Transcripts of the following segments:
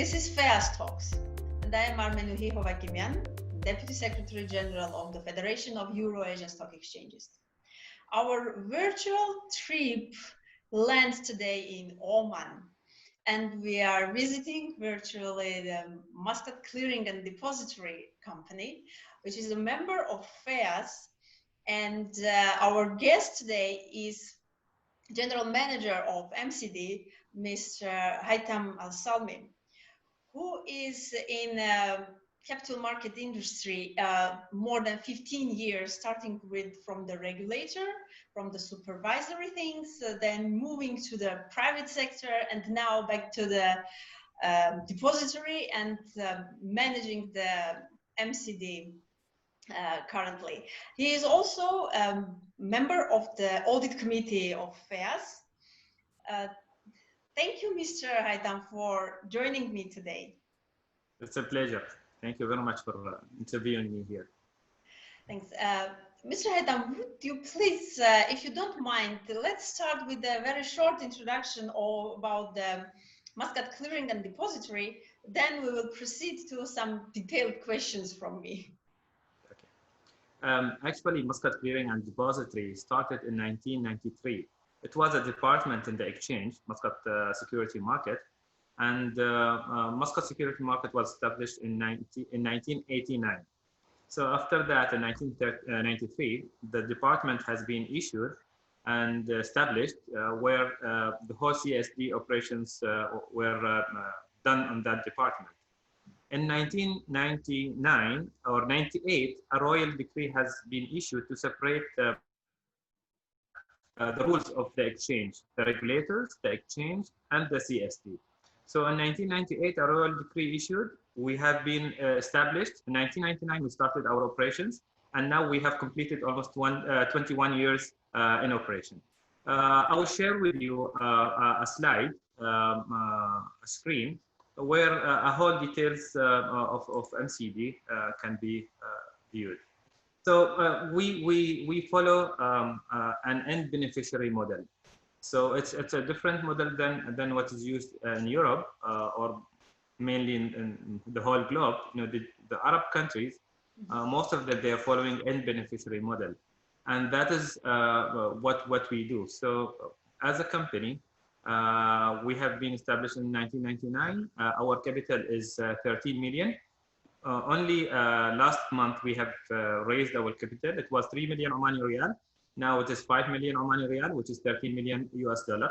This is FEAS Talks, and I am Armenuhi Hovakimyan, Deputy Secretary General of the Federation of Euro-Asian Stock Exchanges. Our virtual trip lands today in Oman, and we are visiting virtually the Muscat Clearing and Depository Company, which is a member of FEAS, and our guest today is General Manager of MCD, Mr. Haitham Salmi, who is in capital market industry more than 15 years, starting from the regulator, from the supervisory things, then moving to the private sector, and now back to the depository and managing the MCD currently. He is also a member of the audit committee of FEAS. Thank you, Mr. Haitham, for joining me today. It's a pleasure. Thank you very much for interviewing me here. Thanks. Mr. Haitham, would you please, if you don't mind, let's start with a very short introduction about the Muscat Clearing and Depository. Then we will proceed to some detailed questions from me. Okay. Actually, Muscat Clearing and Depository started in 1993. It was a department in the exchange, Muscat Security Market, and Muscat Security Market was established in 1989. So after that, in 1993, the department has been issued and established where the whole CSD operations were done on that department. In 1999 or 98, a royal decree has been issued to separate the rules of the exchange, the regulators, the exchange, and the CSD. So in 1998, a royal decree issued. We have been established. In 1999, we started our operations, and now we have completed almost 21 years in operation. I will share with you a slide, a screen, where a whole details of MCD can be viewed. So we follow an end beneficiary model. So it's a different model than what is used in Europe or mainly in the whole globe. You know, the Arab countries, most of them, they are following end beneficiary model, and that is what we do. So as a company, we have been established in 1999. Our capital is 13 million. Only last month we have raised our capital. It was 3 million Omani Riyal. Now it is 5 million Omani Riyal, which is 13 million US dollar.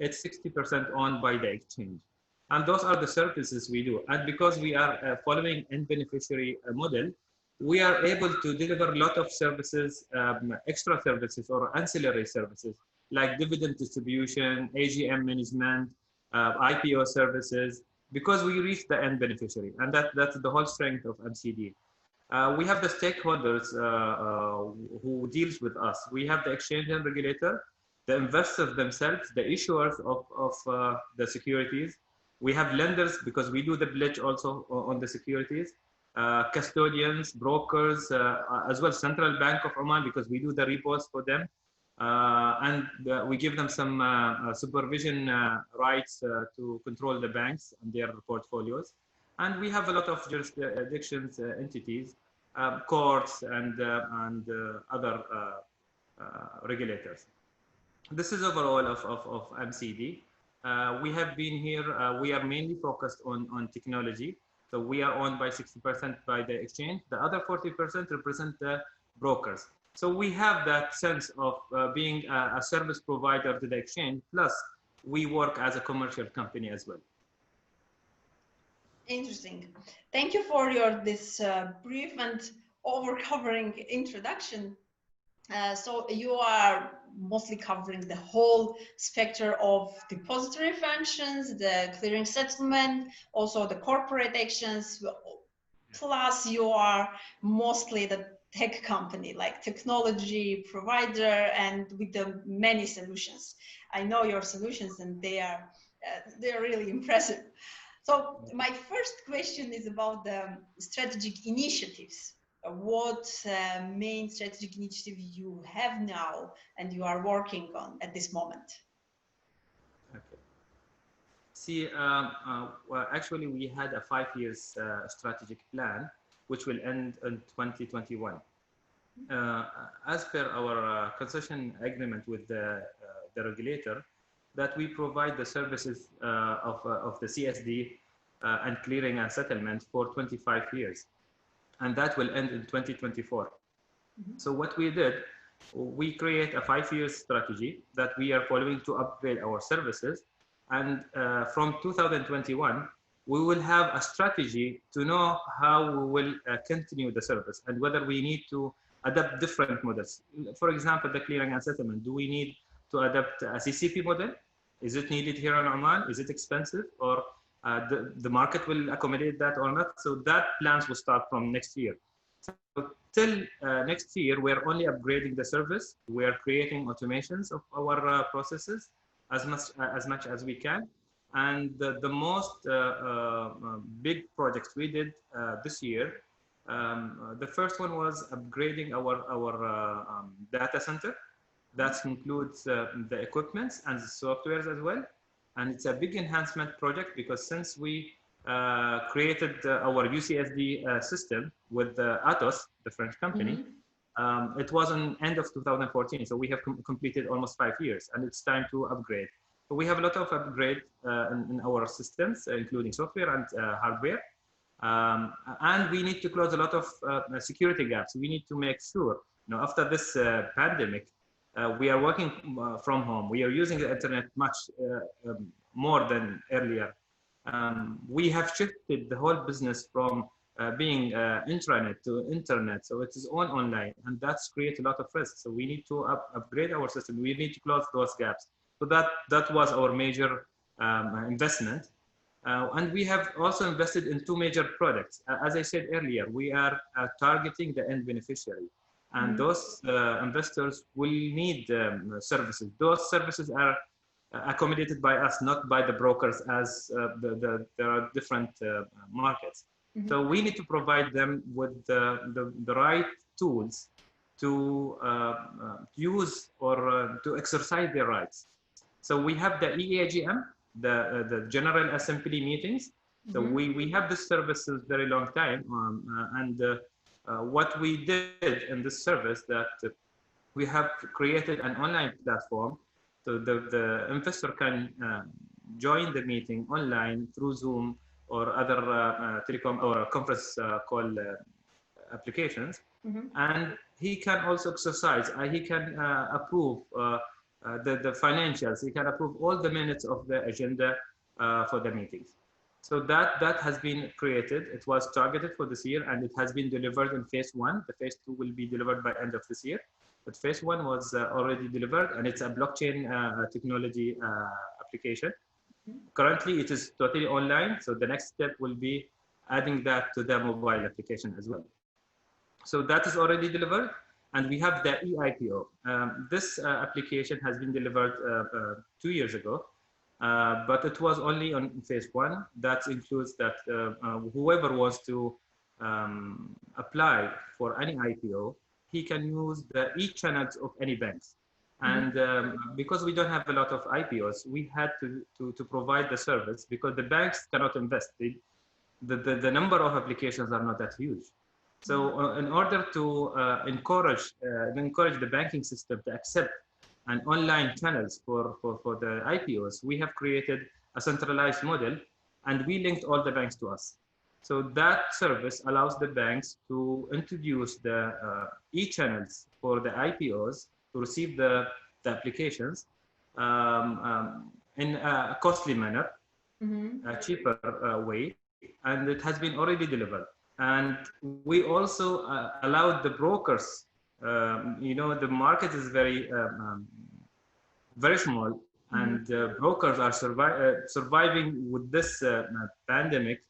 It's 60% owned by the exchange. And those are the services we do. And because we are following end beneficiary model, we are able to deliver a lot of services, extra services or ancillary services, like dividend distribution, AGM management, IPO services, because we reach the end beneficiary. And that's the whole strength of MCD. We have the stakeholders who deals with us. We have the exchange and regulator, the investors themselves, the issuers of the securities. We have lenders because we do the pledge also on the securities, custodians, brokers, as well Central Bank of Oman because we do the repos for them. And we give them some supervision rights to control the banks and their portfolios. And we have a lot of jurisdictions, entities, courts, and other regulators. This is overall of MCD. We have been here, we are mainly focused on technology. So we are owned by 60% by the exchange. The other 40% represent the brokers. So we have that sense of being a service provider to the exchange, plus we work as a commercial company as well. Interesting. Thank you for this brief and over-covering introduction. So you are mostly covering the whole spectrum of depository functions, the clearing settlement, also the corporate actions, plus you are mostly the tech company, like technology provider, and with the many solutions. I know your solutions, and they're really impressive. So my first question is about the strategic initiatives. What main strategic initiative you have now and you are working on at this moment? Okay. See, well, actually, we had a 5 year strategic plan, which will end in 2021. As per our concession agreement with the regulator, that we provide the services of the CSD and clearing and settlement for 25 years. And that will end in 2024. So what we did, we create a 5 year strategy that we are following to upgrade our services. And from 2021, we will have a strategy to know how we will continue the service and whether we need to adapt different models. For example, the clearing and settlement. Do we need to adapt a CCP model? Is it needed here in Oman? Is it expensive? Or the market will accommodate that or not? So that plans will start from next year. So till next year, we're only upgrading the service. We're creating automations of our processes as much as we can. And the most big projects we did this year, the first one was upgrading our data center. That includes the equipments and the softwares as well. And it's a big enhancement project because since we created our UCSD system with Atos, the French company, it was in end of 2014. So we have completed almost 5 years and it's time to upgrade. So we have a lot of upgrade in our systems, including software and hardware. And we need to close a lot of security gaps. We need to make sure, after this pandemic, we are working from home. We are using the internet much more than earlier. We have shifted the whole business from being intranet to internet. So it is all online, and that's created a lot of risk. So we need to upgrade our system. We need to close those gaps. So that was our major investment. And we have also invested in 2 major products. As I said earlier, we are targeting the end beneficiary. And those investors will need services. Those services are accommodated by us, not by the brokers, as there are different markets. So we need to provide them with the right tools to use or to exercise their rights. So we have the EAGM, the General Assembly meetings. So we have this service a very long time. What we did in this service that we have created an online platform. So the investor can join the meeting online through Zoom or other telecom or conference call applications. And he can also exercise, he can approve the financials, he can approve all the minutes of the agenda for the meetings. So that has been created. It was targeted for this year and it has been delivered in phase 1. The phase 2 will be delivered by end of this year. But phase 1 was already delivered and it's a blockchain technology application. Currently, it is totally online. So the next step will be adding that to the mobile application as well. So that is already delivered. And we have the eIPO. This application has been delivered 2 years ago. But it was only on phase 1. That includes that whoever wants to apply for any IPO, he can use the e-channels of any banks. And because we don't have a lot of IPOs, we had to provide the service because the banks cannot invest. The number of applications are not that huge. So in order to encourage the banking system to accept and online channels for the IPOs, we have created a centralized model and we linked all the banks to us. So that service allows the banks to introduce the e-channels for the IPOs to receive the applications in a costly manner, a cheaper way, and it has been already delivered. And we also allowed the brokers, the market is very small, and brokers are surviving with this pandemic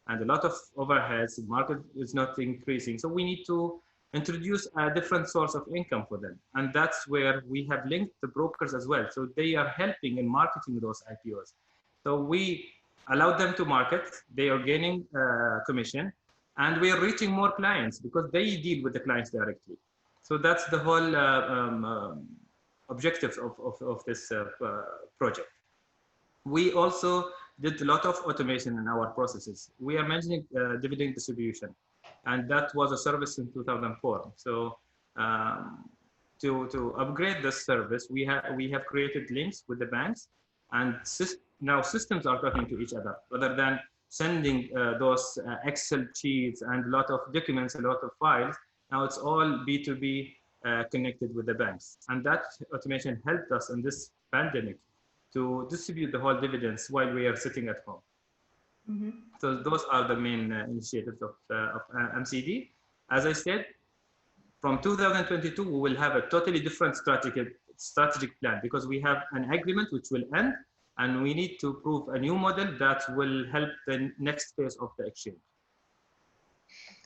and a lot of overheads. The market is not increasing. So we need to introduce a different source of income for them. And that's where we have linked the brokers as well. So they are helping in marketing those IPOs. So we allow them to market, they are gaining commission, and we are reaching more clients because they deal with the clients directly. So that's the whole objective of this project. We also did a lot of automation in our processes. We are managing dividend distribution, and that was a service in 2004. So to upgrade this service, we have created links with the banks, and now systems are talking to each other rather than sending those Excel sheets and a lot of documents, a lot of files. Now it's all B2B connected with the banks, and that automation helped us in this pandemic to distribute the whole dividends while we are sitting at home. Mm-hmm. So those are the main initiatives of MCD. As I said, from 2022, we will have a totally different strategic plan, because we have an agreement which will end, and we need to prove a new model that will help the next phase of the exchange.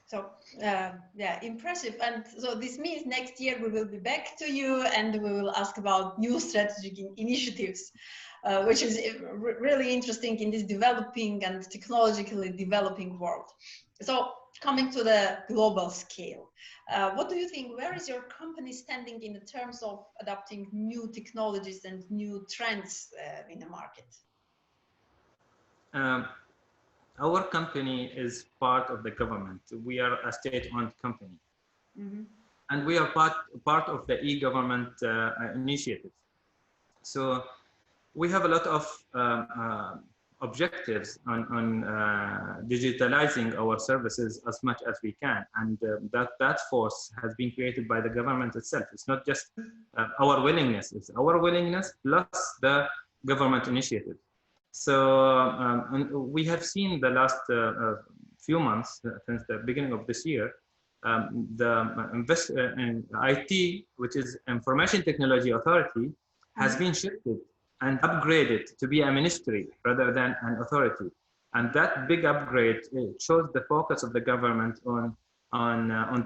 So yeah, impressive. And so this means next year we will be back to you and we will ask about new strategic initiatives, which is really interesting in this developing and technologically developing world. So coming to the global scale, what do you think, where is your company standing in terms of adopting new technologies and new trends in the market? Our company is part of the government. We are a state-owned company. Mm-hmm. And we are part of the e-government initiative. So we have a lot of objectives on digitalizing our services as much as we can. And that force has been created by the government itself. It's not just our willingness, it's our willingness plus the government initiative. So we have seen the last few months, since the beginning of this year, the in IT, which is Information Technology Authority, has been shifted and upgraded to be a ministry rather than an authority. And that big upgrade shows the focus of the government on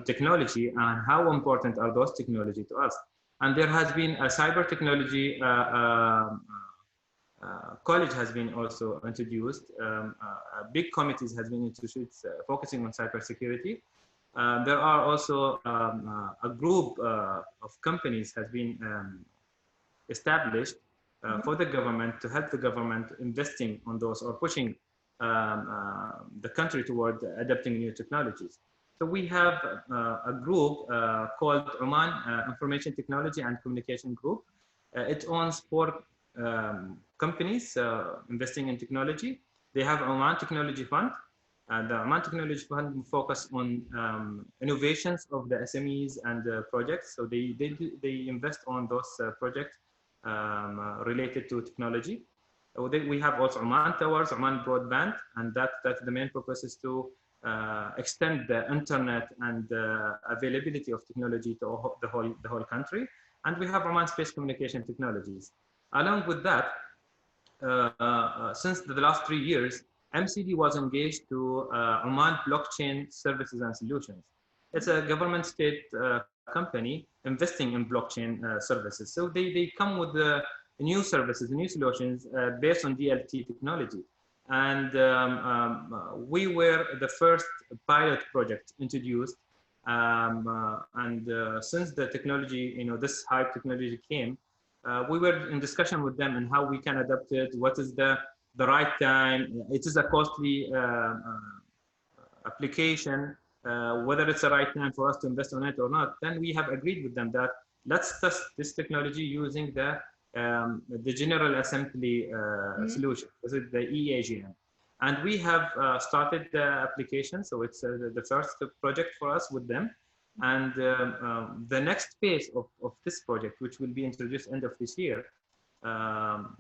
technology and how important are those technology to us. And there has been a cyber technology college has been also introduced. Big committees has been introduced focusing on cybersecurity. There are also a group of companies has been established for the government to help the government investing on those or pushing the country toward adopting new technologies. So we have a group called Oman Information Technology and Communication Group. It owns 4 companies investing in technology. They have Oman Technology Fund. The Oman Technology Fund focus on innovations of the SMEs and projects. So they invest on those projects related to technology. We have also Oman Towers, Oman Broadband, and that's the main purpose is to extend the internet and availability of technology to the whole country. And we have Oman Space Communication Technologies. Along with that, since the last 3 years, MCD was engaged to Oman Blockchain Services and Solutions. It's a government state company investing in blockchain services. So they come with new services, new solutions based on DLT technology. And we were the first pilot project introduced. Since the technology, this hype technology came, we were in discussion with them on how we can adapt it, what is the right time. It is a costly application, whether it's the right time for us to invest on it or not. Then we have agreed with them that let's test this technology using the General Assembly solution, this is the EAGM. And we have started the application, so it's the first project for us with them. And the next phase of this project, which will be introduced end of this year,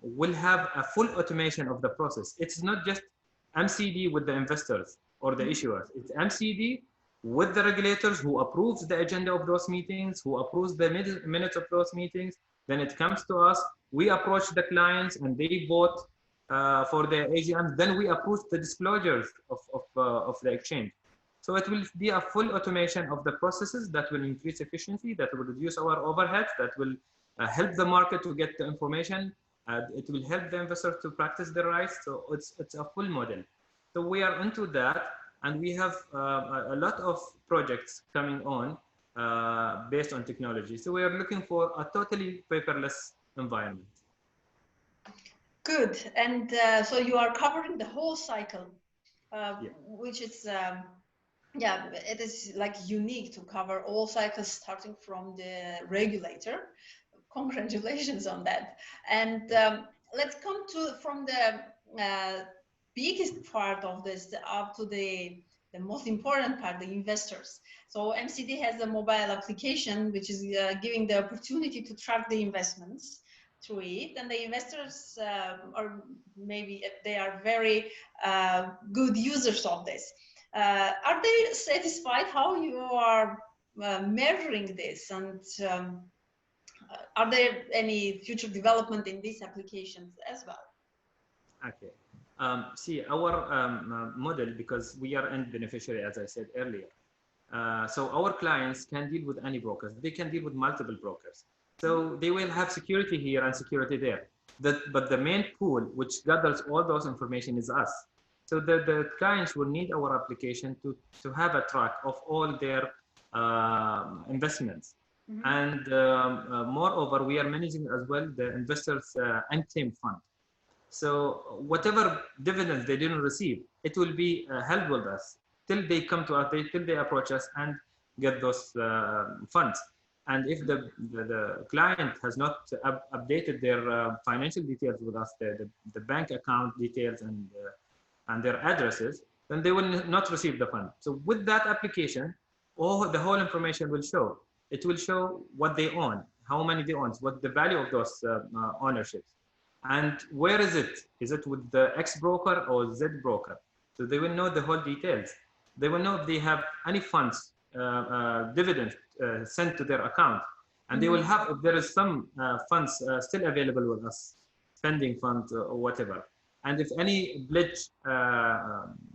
will have a full automation of the process. It's not just MCD with the investors or the issuers. It's MCD with the regulators who approves the agenda of those meetings, who approves the minutes of those meetings. Then it comes to us. We approach the clients and they vote for the AGMs. Then we approve the disclosures of the exchange. So it will be a full automation of the processes that will increase efficiency, that will reduce our overhead, that will help the market to get the information. It will help the investors to practice their rights. So it's a full model. So we are into that, and we have a lot of projects coming on based on technology. So we are looking for a totally paperless environment. Good. And so you are covering the whole cycle, Yeah. which is, yeah, it is like unique to cover all cycles starting from the regulator. Congratulations on that. And let's come to from the biggest part of this up to the most important part, the investors. So MCD has a mobile application which is giving the opportunity to track the investments through it, and the investors are maybe they are very good users of this. Are they satisfied how you are measuring this, and are there any future development in these applications as well? Okay. See, our model, because we are end beneficiary, as I said earlier. So our clients can deal with any brokers. They can deal with multiple brokers. So they will have security here and security there. But the main pool, which gathers all those information, is us. So the clients will need our application to have a track of all their investments. Mm-hmm. And moreover, we are managing as well the investors' unclaimed fund. So whatever dividends they didn't receive, it will be held with us till they come to us, till they approach us and get those funds. And if the client has not updated their financial details with us, the bank account details and their addresses, then they will not receive the fund. So with that application, the whole information will show. It will show what they own, how many they own, what the value of those ownerships. And where is it? Is it with the X broker or Z broker? So they will know the whole details. They will know if they have any funds, dividends sent to their account. And they will have, if there is some funds still available with us, spending funds or whatever. And if any pledge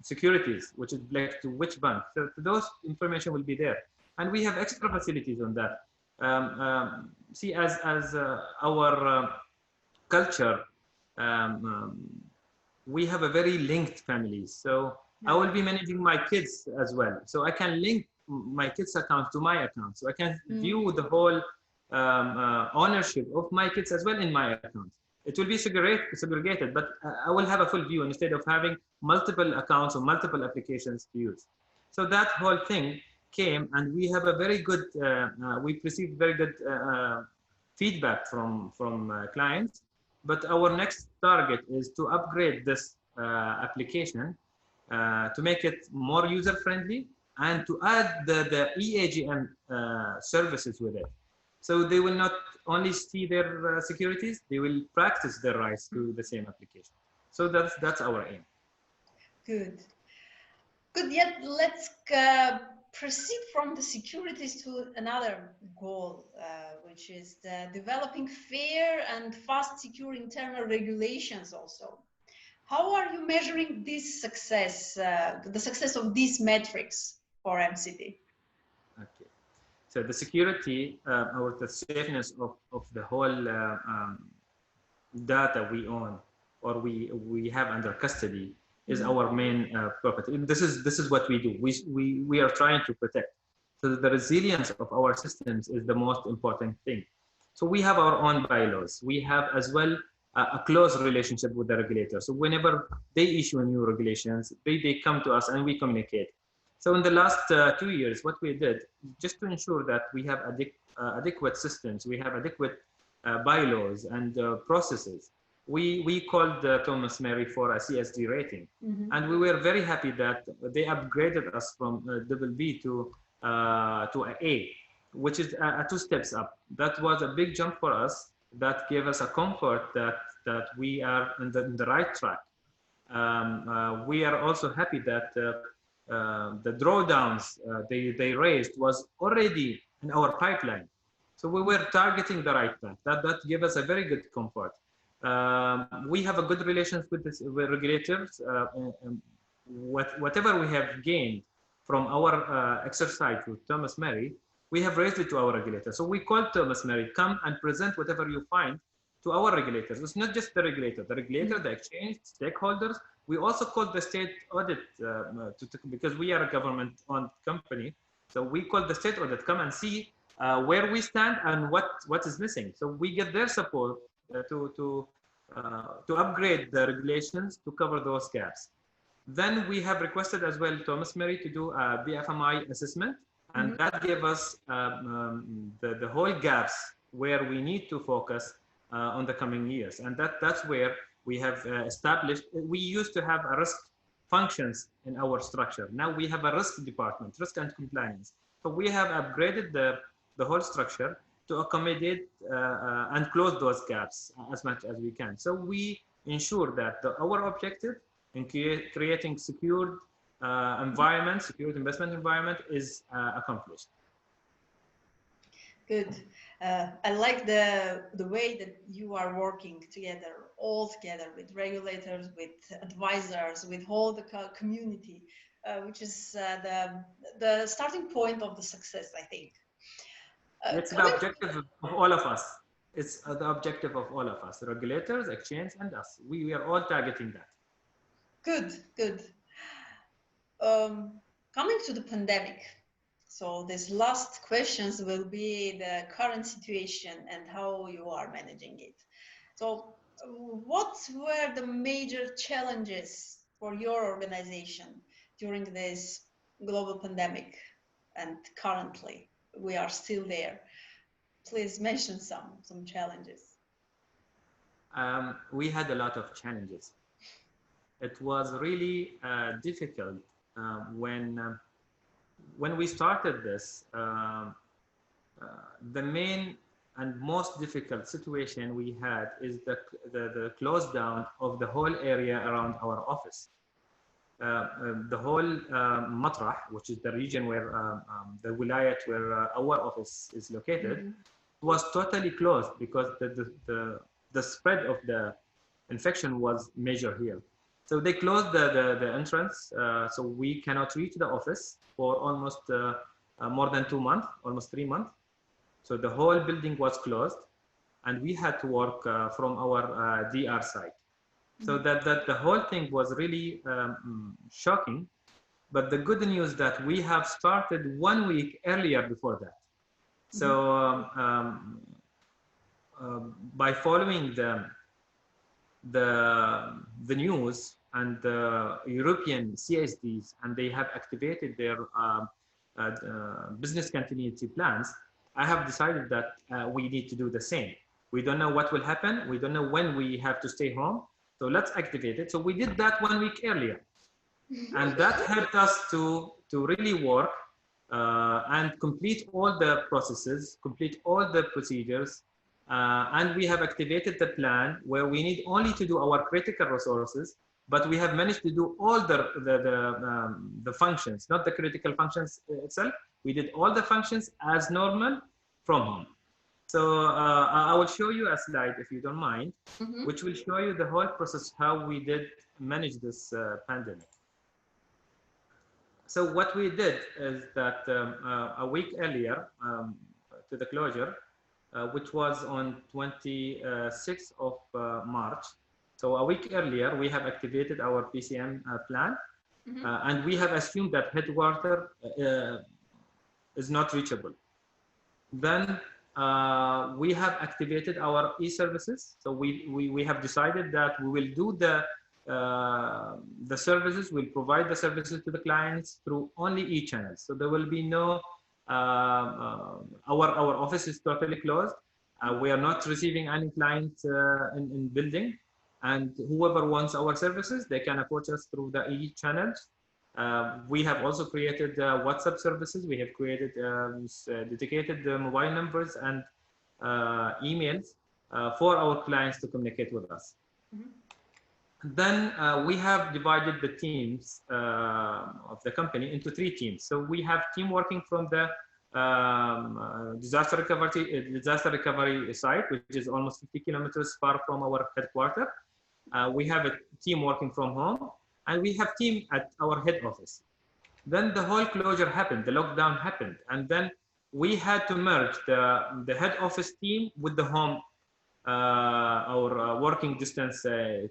securities, which is pledged to which bank, so those information will be there. And we have extra facilities on that. See, as our culture, we have a very linked family. So I will be managing my kids as well. So I can link my kids' account to my account. So I can view the whole ownership of my kids as well in my account. It will be segregated, but I will have a full view instead of having multiple accounts or multiple applications to use. So that whole thing came, and we have a very good, we've received very good feedback from clients. But our next target is to upgrade this application to make it more user-friendly and to add the EAGM services with it. So they will not only see their securities, they will practice their rights through the same application. So that's our aim. Good. Good. Yet let's proceed from the securities to another goal, which is developing fair and fast, secure internal regulations also. How are you measuring this success, the success of these metrics for MCD? Okay. So the security or the safeness of the whole data we own or we have under custody is our main property. This is what we do. We are trying to protect. So the resilience of our systems is the most important thing. So we have our own bylaws. We have as well a close relationship with the regulator. So whenever they issue new regulations, they come to us and we communicate. So in the last 2 years, what we did, just to ensure that we have adequate systems, we have adequate bylaws and processes, we called Thomas Mary for a CSD rating. And we were very happy that they upgraded us from BB to A, which is 2 steps up. That was a big jump for us. That gave us a comfort that we are in the right track. We are also happy that the drawdowns they raised was already in our pipeline. So we were targeting the right path. That gave us a very good comfort. We have a good relations with regulators. Whatever we have gained from our exercise with Thomas Mary, we have raised it to our regulator. So we called Thomas Mary, come and present whatever you find to our regulators. It's not just the regulator, the exchange, stakeholders. We also called the state audit because we are a government-owned company. So we called the state audit, come and see where we stand and what is missing. So we get their support to to upgrade the regulations to cover those gaps. Then we have requested as well Thomas Mary to do a BFMI assessment, and that gave us the whole gaps where we need to focus on the coming years. And that's where we have established, we used to have a risk functions in our structure. Now we have a risk department, risk and compliance. So we have upgraded the whole structure to accommodate and close those gaps as much as we can. So we ensure that our objective in creating secured environment, secured investment environment is accomplished. Good. I like the way that you are working together, all together with regulators, with advisors, with all the community, which is the starting point of the success, I think. It's the objective of all of us. It's the objective of all of us, the regulators, exchange, and us. We are all targeting that. Good, good. Coming to the pandemic. So these last questions will be the current situation and how you are managing it. So what were the major challenges for your organization during this global pandemic? And currently we are still there. Please mention some challenges. We had a lot of challenges. It was really difficult when we started this. The main and most difficult situation we had is the close down of the whole area around our office. The whole Matrah, which is the region where the wilayat where our office is located, was totally closed because the spread of the infection was major here. So they closed the entrance, so we cannot reach the office for almost more than 2 months, almost 3 months. So the whole building was closed, and we had to work from our DR site. So that the whole thing was really shocking. But the good news that we have started 1 week earlier before that. So by following the news and the European CSDs, and they have activated their business continuity plans, I have decided that we need to do the same. We don't know what will happen. We don't know when we have to stay home. So let's activate it. So we did that 1 week earlier. And that helped us to really work and complete all the processes, complete all the procedures. And we have activated the plan where we need only to do our critical resources, but we have managed to do all the functions, not the critical functions itself. We did all the functions as normal from home. So I will show you a slide, if you don't mind, which will show you the whole process, how we did manage this pandemic. So what we did is that a week earlier to the closure, which was on 26th of March. So a week earlier, we have activated our PCM plan, and we have assumed that headquarters is not reachable. Then we have activated our e-services. So we have decided that we will do the services, we'll provide the services to the clients through only e-channels. So there will be no, our office is totally closed. We are not receiving any clients in building, and whoever wants our services, they can approach us through the e-channels. We have also created WhatsApp services. We have created dedicated mobile numbers and emails for our clients to communicate with us. Then we have divided the teams of the company into 3 teams. So we have team working from the disaster recovery site, which is almost 50 kilometers far from our headquarters. We have a team working from home, and we have team at our head office. Then the whole closure happened, the lockdown happened, and then we had to merge the head office team with the home, our working distance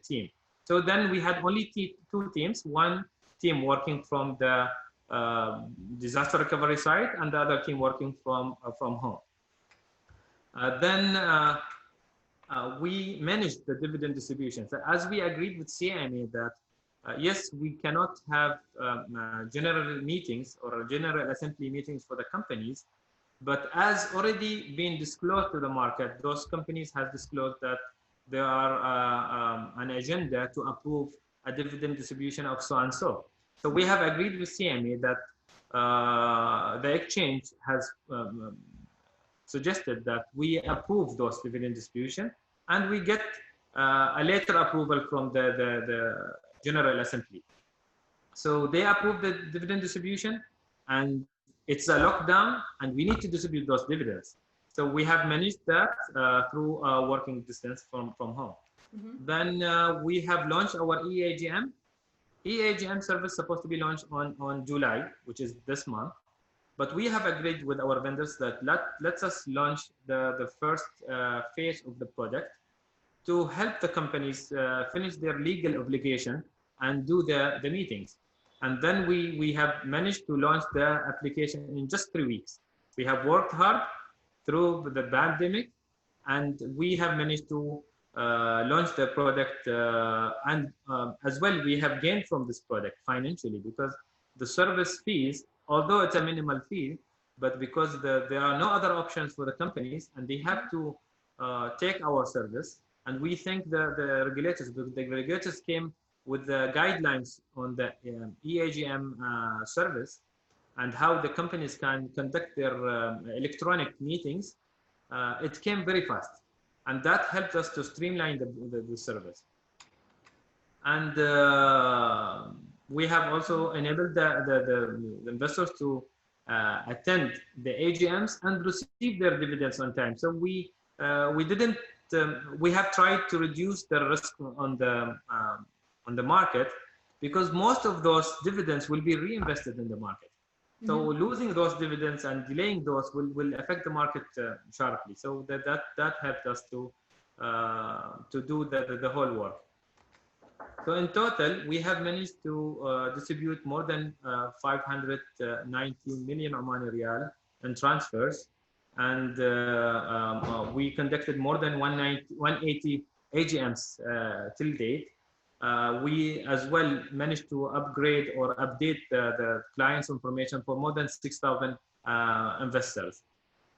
team. So then we had only 2 teams, one team working from the disaster recovery site and the other team working from home. Then we managed the dividend distribution. So as we agreed with CMA that yes, we cannot have general meetings or general assembly meetings for the companies, but as already been disclosed to the market, those companies have disclosed that there are an agenda to approve a dividend distribution of so and so. So we have agreed with CMA that the exchange has suggested that we approve those dividend distribution, and we get a later approval from the General Assembly. So they approve the dividend distribution, and it's a lockdown, and we need to distribute those dividends. So we have managed that through working distance from home. Then we have launched our EAGM. EAGM service supposed to be launched on July, which is this month. But we have agreed with our vendors that let us launch the first phase of the project to help the companies finish their legal obligation and do the meetings. And then we have managed to launch the application in just 3 weeks. We have worked hard through the pandemic, and we have managed to launch the product. And as well, we have gained from this product financially, because the service fees, although it's a minimal fee, but because there are no other options for the companies, and they have to take our service. And we thank the regulators, because the regulators came with the guidelines on the EAGM service and how the companies can conduct their electronic meetings. It came very fast, and that helped us to streamline the service. And we have also enabled the investors to attend the AGMs and receive their dividends on time. So we didn't. We have tried to reduce the risk on the market, because most of those dividends will be reinvested in the market. So losing those dividends and delaying those will affect the market sharply. So that helped us to do the whole work. So in total, we have managed to distribute more than 590 million Omani Riyal in transfers, and we conducted more than 180 AGMs till date. We as well managed to upgrade or update the client's information for more than 6,000 investors.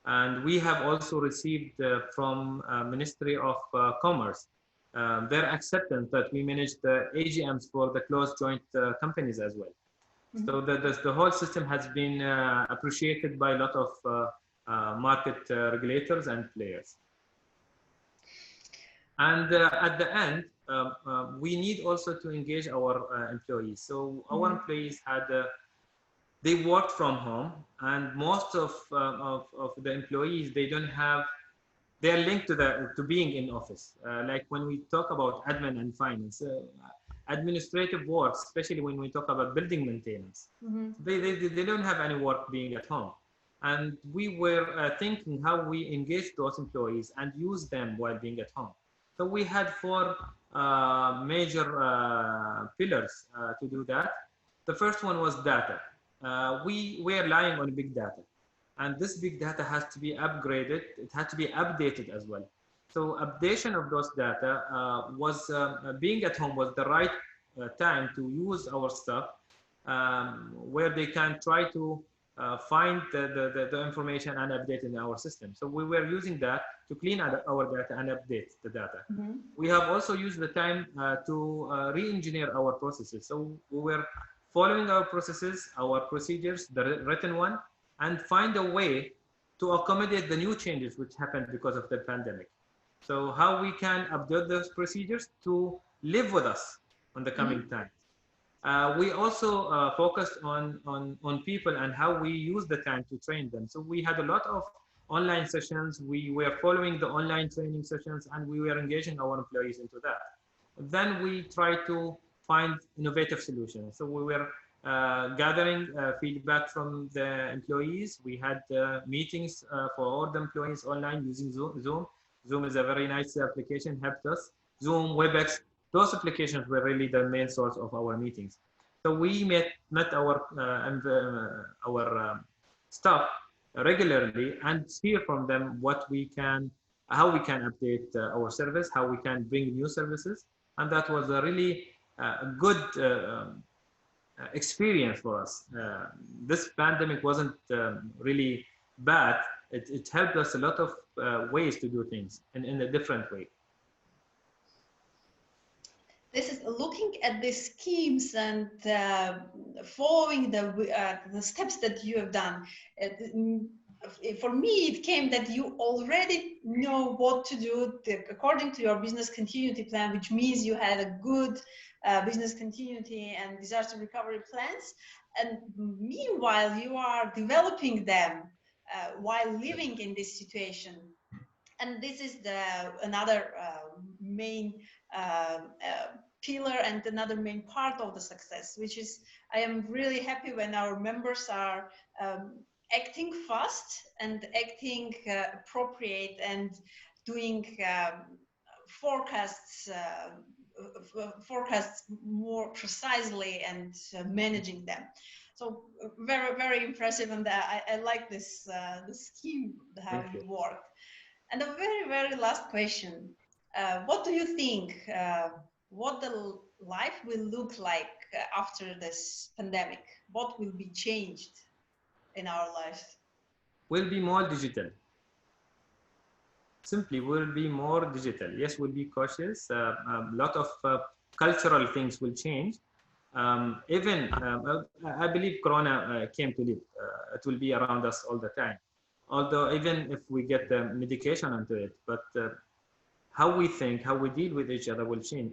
And we have also received from Ministry of Commerce their acceptance that we manage the AGMs for the closed joint companies as well. So the whole system has been appreciated by a lot of market regulators and players. And at the end, we need also to engage our employees. So our employees they worked from home, and most of the employees, they're linked to being in office. Like when we talk about admin and finance, administrative work, especially when we talk about building maintenance, they don't have any work being at home. And we were thinking how we engage those employees and use them while being at home. So we had 4 major pillars to do that. The first one was data. We were relying on big data, and this big data has to be upgraded. It had to be updated as well. So updation of those data was being at home was the right time to use our stuff, where they can try to find the information and update in our system. So we were using that to clean our data and update the data. We have also used the time to re-engineer our processes. So we were following our processes, our procedures, the written one, and find a way to accommodate the new changes which happened because of the pandemic. So how we can update those procedures to live with us on the coming time. We also focused on people and how we use the time to train them. So we had a lot of online sessions. We were following the online training sessions, and we were engaging our employees into that. Then we tried to find innovative solutions. So we were gathering feedback from the employees. We had meetings for all the employees online using Zoom. Zoom is a very nice application, helped us. Zoom, WebEx, those applications were really the main source of our meetings. So we met our staff regularly and hear from them what we can how we can update our service, how we can bring new services. And that was a really good experience for us. This pandemic wasn't really bad. It helped us a lot of ways to do things in a different way. This is looking at the schemes and following the steps that you have done. For me, it came that you already know what to do according to your business continuity plan, which means you had a good business continuity and disaster recovery plans. And meanwhile, you are developing them while living in this situation. And this is another main pillar and another main part of the success, which is I am really happy when our members are acting fast and acting appropriate and doing forecasts more precisely and managing them. So very, very impressive, and I like this the scheme, how you worked. And the very, very last question, what do you think, what the life will look like after this pandemic? What will be changed in our lives? Will be more digital. Simply, will be more digital. Yes, we'll be cautious. A lot of cultural things will change. I believe Corona came to live. It will be around us all the time. Although even if we get the medication onto it, but how we think, how we deal with each other will change,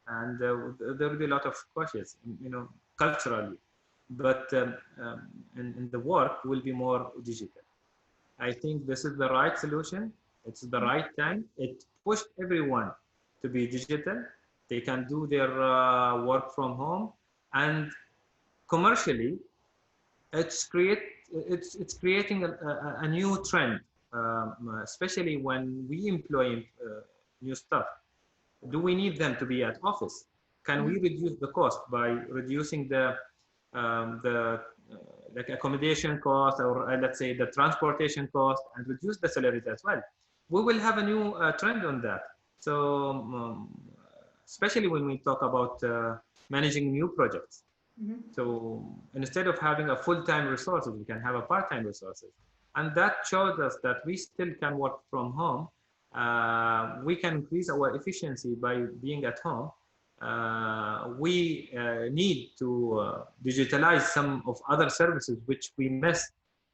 and there will be a lot of cautious, culturally. But in the work will be more digital. I think this is the right solution. It's the right time. It pushed everyone to be digital. They can do their work from home, and commercially, it's creating a new trend, especially when we employ new staff. Do we need them to be at office? Can we reduce the cost by reducing the like accommodation cost, or let's say the transportation cost, and reduce the salaries as well? We will have a new trend on that. So especially when we talk about managing new projects. So instead of having a full-time resources, we can have a part-time resources. And that shows us that we still can work from home. We can increase our efficiency by being at home. We need to digitalize some of other services which we missed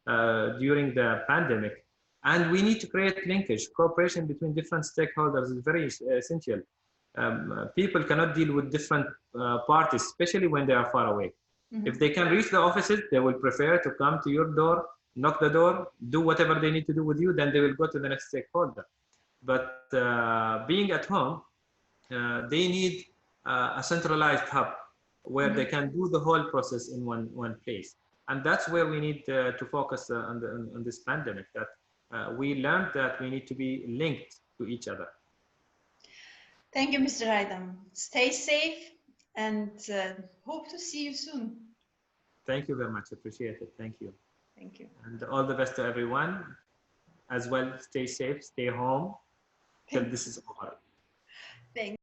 during the pandemic. And we need to create linkage. Cooperation between different stakeholders is very essential. People cannot deal with different parties, especially when they are far away. If they can reach the offices, they will prefer to come to your door, knock the door, do whatever they need to do with you, then they will go to the next stakeholder. But being at home, they need a centralized hub where they can do the whole process in one place. And that's where we need to focus on this pandemic, that we learned that we need to be linked to each other. Thank you, Mr. Haitham. Stay safe and hope to see you soon. Thank you very much. Appreciate it. Thank you. Thank you. And all the best to everyone. As well, stay safe, stay home till this is over. Thank you.